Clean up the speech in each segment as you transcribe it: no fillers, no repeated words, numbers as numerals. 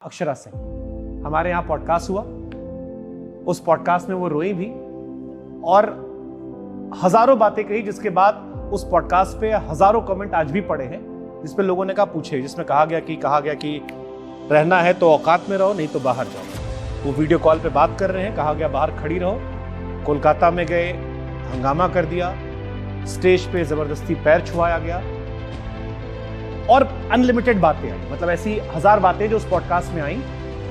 अक्षरा सिंह, हमारे यहाँ पॉडकास्ट हुआ। उस पॉडकास्ट में वो रोई भी और हजारों बातें कही, जिसके बाद उस पॉडकास्ट पे हजारों कमेंट आज भी पड़े हैं जिसपे लोगों ने कहा पूछे, जिसमें कहा गया कि रहना है तो औकात में रहो, नहीं तो बाहर जाओ। वो वीडियो कॉल पे बात कर रहे हैं, कहा गया बाहर खड़ी रहो। कोलकाता में गए, हंगामा कर दिया, स्टेज पे जबरदस्ती पैर छुआया गया और अनलिमिटेड बातें आई, मतलब ऐसी हजार बातें जो उस पॉडकास्ट में आई।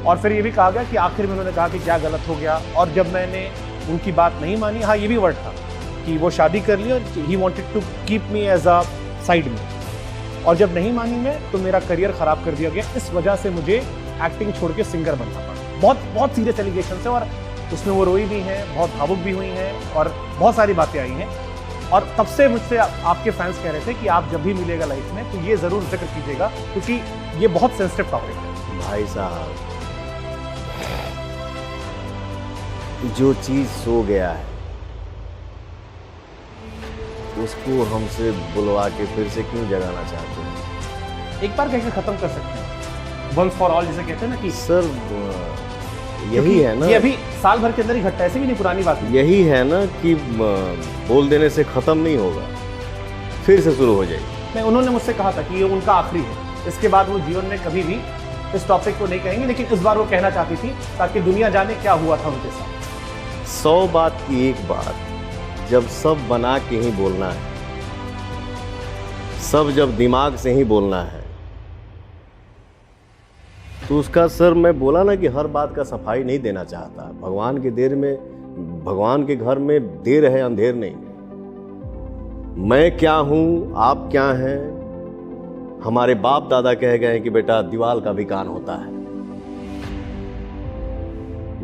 और फिर ये भी कहा गया कि आखिर में उन्होंने कहा कि क्या गलत हो गया, और जब मैंने उनकी बात नहीं मानी, हाँ ये भी वर्ड था कि वो शादी कर ली और he wanted to keep me as a side में, और जब नहीं मानी मैं तो मेरा करियर खराब कर दिया गया। इस वजह से मुझे एक्टिंग छोड़ के सिंगर बनना पड़ा। बहुत सीरियस एलिगेशन है और उसमें वो रोई भी हैं, बहुत भावुक भी हुई हैं और बहुत सारी बातें आई हैं। और तब से मुझसे आपके फैंस कह रहे थे कि आप जब भी मिलेगा लाइफ में तो ये जरूर जिक्र कीजिएगा, क्योंकि ये बहुत सेंसिटिव टॉपिक है। भाई साहब, जो चीज सो गया है उसको हमसे बुलवा के फिर से क्यों जगाना चाहते हैं? एक बार कहकर खत्म कर सकते हैं, वंस फॉर ऑल जिसे कहते हैं ना कि सर यही है ना, ये अभी साल भर के अंदर ही घटना, ऐसे भी नहीं पुरानी बात है। यही है ना कि बोल देने से खत्म नहीं होगा, फिर से शुरू हो जाएगी। नहीं, उन्होंने मुझसे कहा था कि ये उनका आखिरी है, इसके बाद वो जीवन में कभी भी इस टॉपिक को नहीं कहेंगे, लेकिन इस बार वो कहना चाहती थी ताकि दुनिया जाने क्या हुआ था उनके साथ। 100 बात की एक बात, जब सब बना के ही बोलना है, सब जब दिमाग से ही बोलना है, तो उसका सर मैं बोला ना कि हर बात का सफाई नहीं देना चाहता। भगवान के घर में देर है, अंधेर नहीं। मैं क्या हूं, आप क्या हैं, हमारे बाप दादा कह गए हैं कि बेटा दीवाल का भी कान होता है।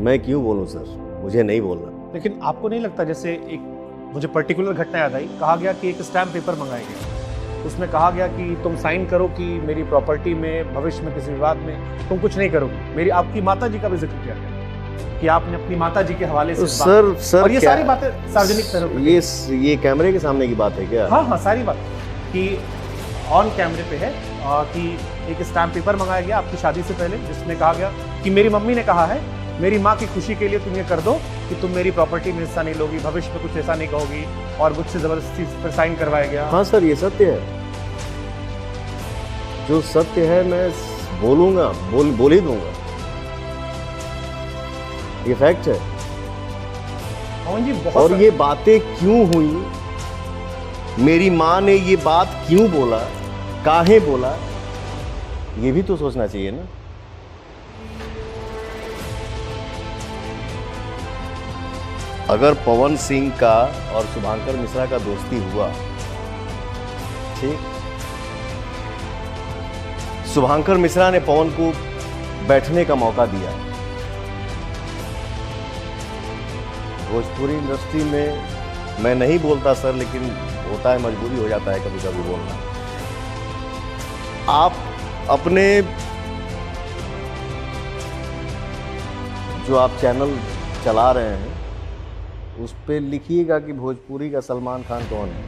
मैं क्यों बोलूं सर, मुझे नहीं बोलना। लेकिन आपको नहीं लगता, जैसे एक मुझे पर्टिकुलर घटना याद आई, कहा गया कि एक स्टैम्प पेपर मंगाया गया, उसमें कहा गया कि तुम साइन करो कि मेरी प्रॉपर्टी में भविष्य में किसी विवाद में तुम कुछ नहीं करोगे। मेरी आपकी माता जी का भी जिक्र किया गया कि आपने अपनी माता जी के हवाले से सर और ये सारी बातें सार्वजनिक तरह, ये कैमरे के सामने की बात है क्या? हाँ, सारी बात कि ऑन कैमरे पे है कि एक स्टैम्प पेपर मंगाया गया आपकी शादी से पहले, जिसमें कहा गया कि मेरी मम्मी ने कहा है मेरी माँ की खुशी के लिए तुम ये कर दो कि तुम मेरी प्रॉपर्टी में हिस्सा नहीं लोगी, भविष्य में कुछ ऐसा नहीं कहोगी, और मुझसे जबरदस्ती पर साइन करवाया गया। हाँ सर, ये सत्य है, जो सत्य है मैं बोलूंगा, बोल ही दूंगा, ये फैक्ट है। जी, और ये बातें क्यों हुई, मेरी माँ ने ये बात क्यों बोला, काहे बोला, ये भी तो सोचना चाहिए ना। अगर पवन सिंह का और शुभांकर मिश्रा का दोस्ती हुआ, ठीक, शुभांकर मिश्रा ने पवन को बैठने का मौका दिया। भोजपुरी इंडस्ट्री में मैं नहीं बोलता सर, लेकिन होता है, मजबूरी हो जाता है कभी कभी बोलना। आप अपने जो आप चैनल चला रहे हैं उस पे लिखिएगा कि भोजपुरी का सलमान खान कौन है,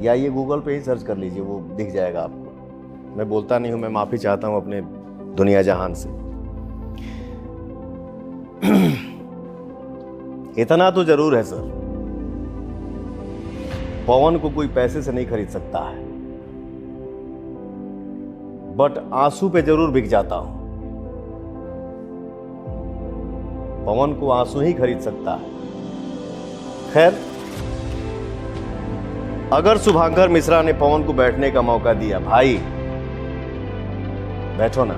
या ये गूगल पे ही सर्च कर लीजिए, वो दिख जाएगा आपको। मैं बोलता नहीं हूं, मैं माफ़ी चाहता हूं अपने दुनिया जहान से। इतना तो जरूर है सर, पवन को कोई पैसे से नहीं खरीद सकता है, बट आंसू पे जरूर बिक जाता हूं। पवन को आंसू ही खरीद सकता है। खैर, अगर शुभांकर मिश्रा ने पवन को बैठने का मौका दिया, भाई बैठो ना,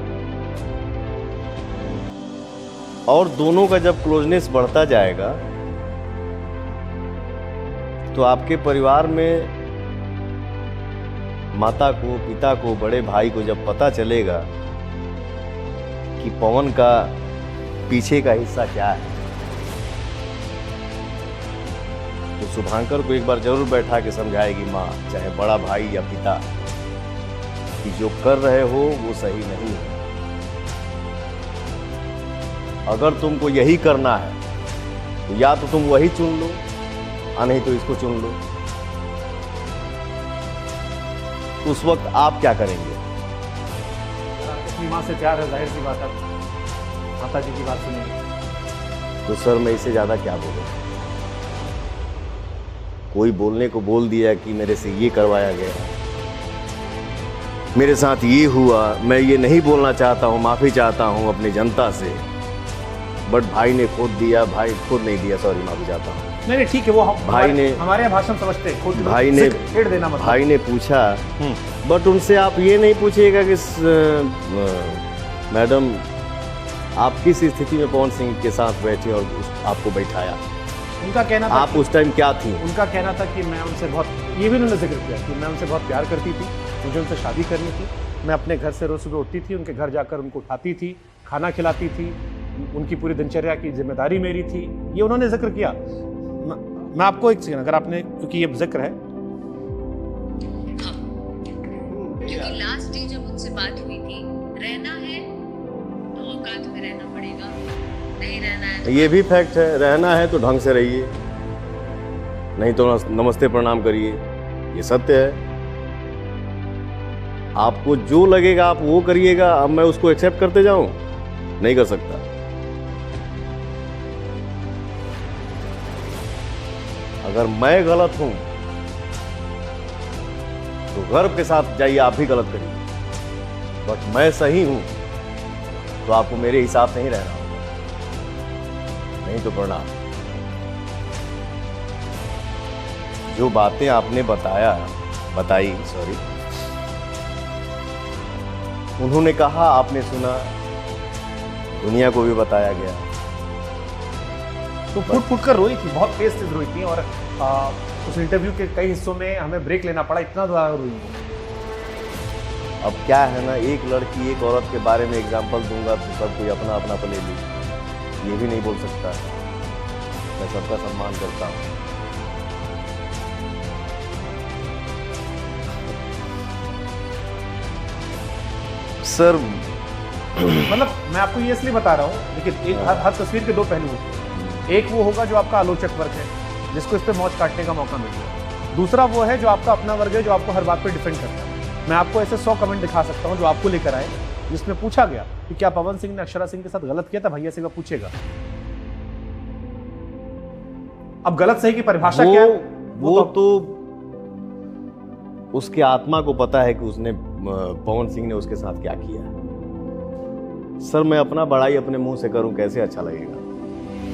और दोनों का जब क्लोजनेस बढ़ता जाएगा तो आपके परिवार में माता को, पिता को, बड़े भाई को जब पता चलेगा कि पवन का पीछे का हिस्सा क्या है, तो शुभांकर को एक बार जरूर बैठा के समझाएगी माँ, चाहे बड़ा भाई या पिता, कि जो कर रहे हो वो सही नहीं है। अगर तुमको यही करना है तो या तो तुम वही चुन लो, या नहीं तो इसको चुन लो। उस वक्त आप क्या करेंगे? अपनी माँ से प्यार है, जाहिर सी बात है माता जी की बात सुनेंगे। तो सर मैं इससे ज़्यादा क्या बोलूँ? कोई बोलने को बोल दिया कि मेरे से ये करवाया गया, मेरे साथ ये हुआ, मैं ये नहीं बोलना चाहता हूँ, माफ़ी चाहता हूँ अपनी जनता से, बट भाई ने खुद दिया, भाई खुद नहीं दिया, सॉरी माफ़ी चाहता हूँ। नहीं ठीक है, वो भाई ने हमारे यहाँ भाषण समझते हैं, खुद भाई ने छेड़ देना मतलब। भाई ने पूछा, बट उनसे आप ये नहीं पूछिएगा कि मैडम आप किस स्थिति में पवन सिंह के साथ बैठे और आपको बैठाया, उनका कहना था आप उस टाइम क्या थी? उनका कहना था कि मैं उनसे बहुत, ये भी उन्होंने जिक्र किया कि मैं उनसे बहुत प्यार करती थी, मुझे उनसे शादी करनी थी, मैं अपने घर से रोज सुबह उठती थी, उनके घर जाकर उनको उठाती थी, खाना खिलाती थी, उनकी पूरी दिनचर्या की जिम्मेदारी मेरी थी, ये उन्होंने जिक्र किया। मैं आपको एक सेकंड, अगर आपने, क्योंकि ये जिक्र है, क्योंकि लास्ट डे जब उनसे बात हुई थी, रहना है तो औकात में रहना पड़ेगा, नहीं रहना है तो ये भी फैक्ट है, रहना है तो ढंग से रहिए, नहीं तो नमस्ते प्रणाम करिए, ये सत्य है। आपको जो लगेगा आप वो करिएगा, अब मैं उसको एक्सेप्ट करते जाऊं? नहीं कर सकता। अगर मैं गलत हूं तो गर्व के साथ जाइए, आप भी गलत करिए, बट मैं सही हूं तो आपको मेरे हिसाब से ही रहना होगा, नहीं तो प्रणाम। जो बातें आपने बताई, उन्होंने कहा, आपने सुना, दुनिया को भी बताया गया। तो फुट कर रोई थी, बहुत तेज रोई थी, और उस इंटरव्यू के कई हिस्सों में हमें ब्रेक लेना पड़ा, इतना ज़्यादा रोई थी। अब क्या है ना, एक लड़की एक औरत के बारे में एग्जाम्पल दूंगा तो सब कोई अपना अपना पे ले ली, ये भी नहीं बोल सकता। मैं सबका सम्मान करता हूँ। सर मतलब मैं आपको ये इसलिए बता रहा हूँ, देखिए हर तस्वीर के दो पहलू होते हैं। एक वो होगा जो आपका आलोचक वर्ग है, जिसको इस पर मौज काटने का मौका मिल गया। दूसरा वो है जो आपका अपना वर्ग है, जो आपको हर बात पे डिफेंड करता है। मैं आपको ऐसे 100 कमेंट दिखा सकता हूँ जो आपको लेकर आए, जिसमें पूछा गया कि क्या पवन सिंह ने अक्षरा सिंह के साथ गलत किया था, भैया से पूछेगा। अब गलत सही की परिभाषा क्या है? वो तो उसके आत्मा को पता है कि उसने पवन सिंह ने उसके साथ क्या किया। सर मैं अपना बड़ाई अपने मुंह से करूं, कैसे अच्छा लगेगा?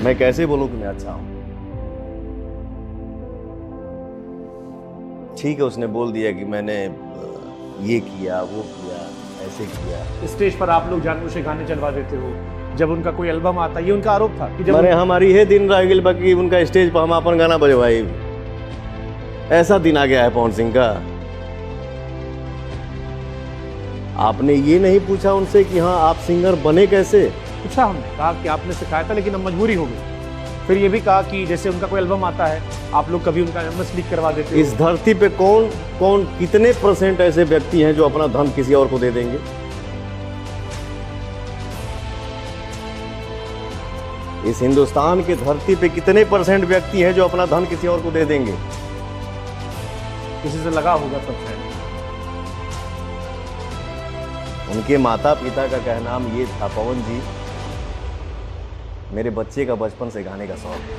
मैं कैसे बोलूं कि मैं अच्छा हूं? ठीक है, उसने बोल दिया कि मैंने ये किया, वो किया, ऐसे किया। स्टेज पर आप लोग जानबूझ के गाने चलवा देते हो, जब उनका कोई एल्बम आता, ये उनका आरोप था कि जब हमारी है दिन रह गई, बाकी उनका स्टेज पर हम अपन गाना बजवाई। ऐसा दिन आ गया है पवन सिंह का। आपने ये नहीं पूछा उनसे कि हाँ आप सिंगर बने कैसे? पूछा, हमने कहा कि आपने सिखाया था लेकिन अब मजबूरी हो गई। फिर ये भी कहा कि जैसे उनका कोई एल्बम आता है, आप लोग कभी उनका एमएस लीक करवा देते हो। इस धरती पे कौन कितने % ऐसे व्यक्ति हैं जो अपना धन किसी और को दे देंगे? इस हिंदुस्तान की धरती पे कितने % व्यक्ति हैं जो अपना धन किसी और को दे देंगे? किसी से लगा होगा तब है। उनके माता पिता का कहना ये था, पवन जी मेरे बच्चे का बचपन से गाने का शौक है।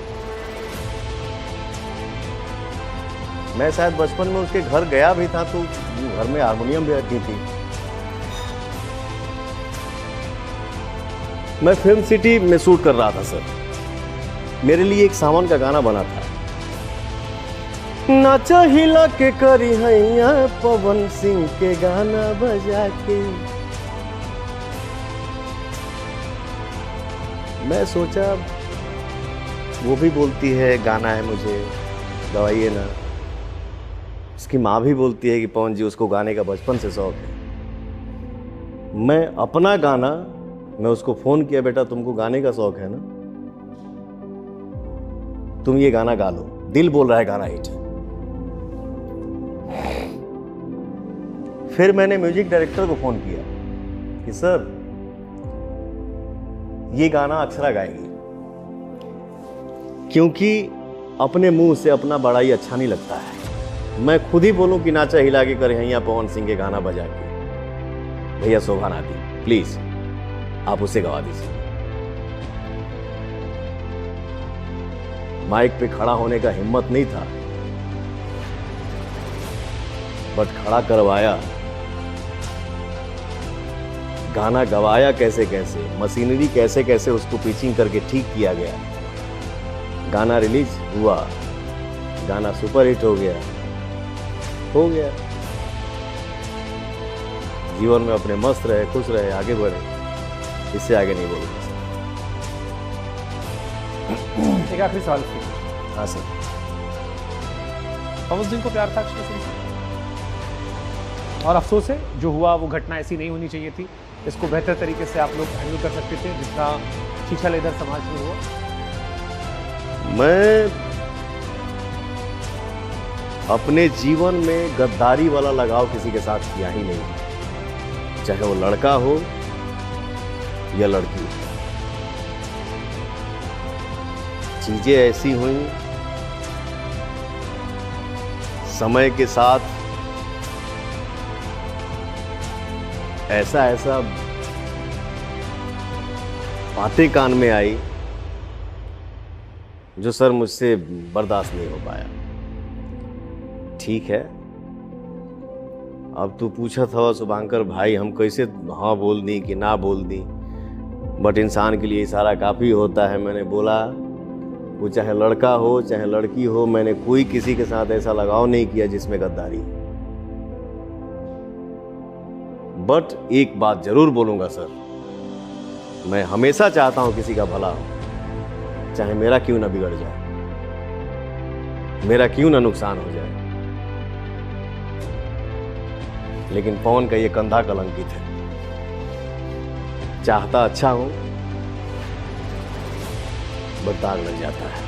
मैं शायद बचपन में उसके घर गया भी था तो घर में हारमोनियम भी रखी थी। मैं फिल्म सिटी में शूट कर रहा था सर, मेरे लिए एक सावन का गाना बना था, नाचा हिला के करी हैया पवन सिंह के गाना बजा के। मैं सोचा वो भी बोलती है गाना है मुझे गवाइए ना, उसकी माँ भी बोलती है कि पवन जी उसको गाने का बचपन से शौक है। मैं अपना गाना, मैं उसको फोन किया, बेटा तुमको गाने का शौक है ना, तुम ये गाना गा लो, दिल बोल रहा है गाना हिट। फिर मैंने म्यूजिक डायरेक्टर को फोन किया कि सर ये गाना अक्षरा गाएगी, क्योंकि अपने मुंह से अपना बड़ाई अच्छा नहीं लगता है। मैं खुद ही बोलूं कि नाचा हिला के कर हैया पवन सिंह के गाना बजा के, भैया शोभा ना दी। प्लीज आप उसे गवा दीजिए। माइक पे खड़ा होने का हिम्मत नहीं था, बट खड़ा करवाया, गाना गवाया कैसे कैसे, मशीनरी कैसे कैसे उसको पिचिंग करके ठीक किया गया, गाना रिलीज हुआ, गाना सुपरहिट हो गया। जीवन में अपने मस्त रहे, खुश रहे, आगे बढ़े, इससे आगे नहीं बोलूंगा। एक आखिरी सवाल फिर। हाँ सर। पवन सिंह को प्यार था अक्षय सिंह से, और अफसोस है जो हुआ वो घटना ऐसी नहीं होनी चाहिए थी। इसको बेहतर तरीके से आप लोग हैंडल कर सकते थे, जितना छीछल इधर समाज में हुआ। मैं अपने जीवन में गद्दारी वाला लगाव किसी के साथ किया ही नहीं, चाहे वो लड़का हो या लड़की हो। चीजें ऐसी हुई, समय के साथ ऐसा बातें कान में आई जो सर मुझसे बर्दाश्त नहीं हो पाया। ठीक है, अब तू पूछा था शुभांकर भाई हम कैसे हाँ बोल दी कि ना बोल दी, बट इंसान के लिए इशारा काफ़ी होता है। मैंने बोला वो चाहे लड़का हो चाहे लड़की हो, मैंने कोई किसी के साथ ऐसा लगाव नहीं किया जिसमें गद्दारी। बट एक बात जरूर बोलूंगा सर, मैं हमेशा चाहता हूं किसी का भला हो, चाहे मेरा क्यों ना बिगड़ जाए, मेरा क्यों ना नुकसान हो जाए, लेकिन पवन का ये कंधा कलंकित है। चाहता अच्छा हूं, बट दाग लग जाता है।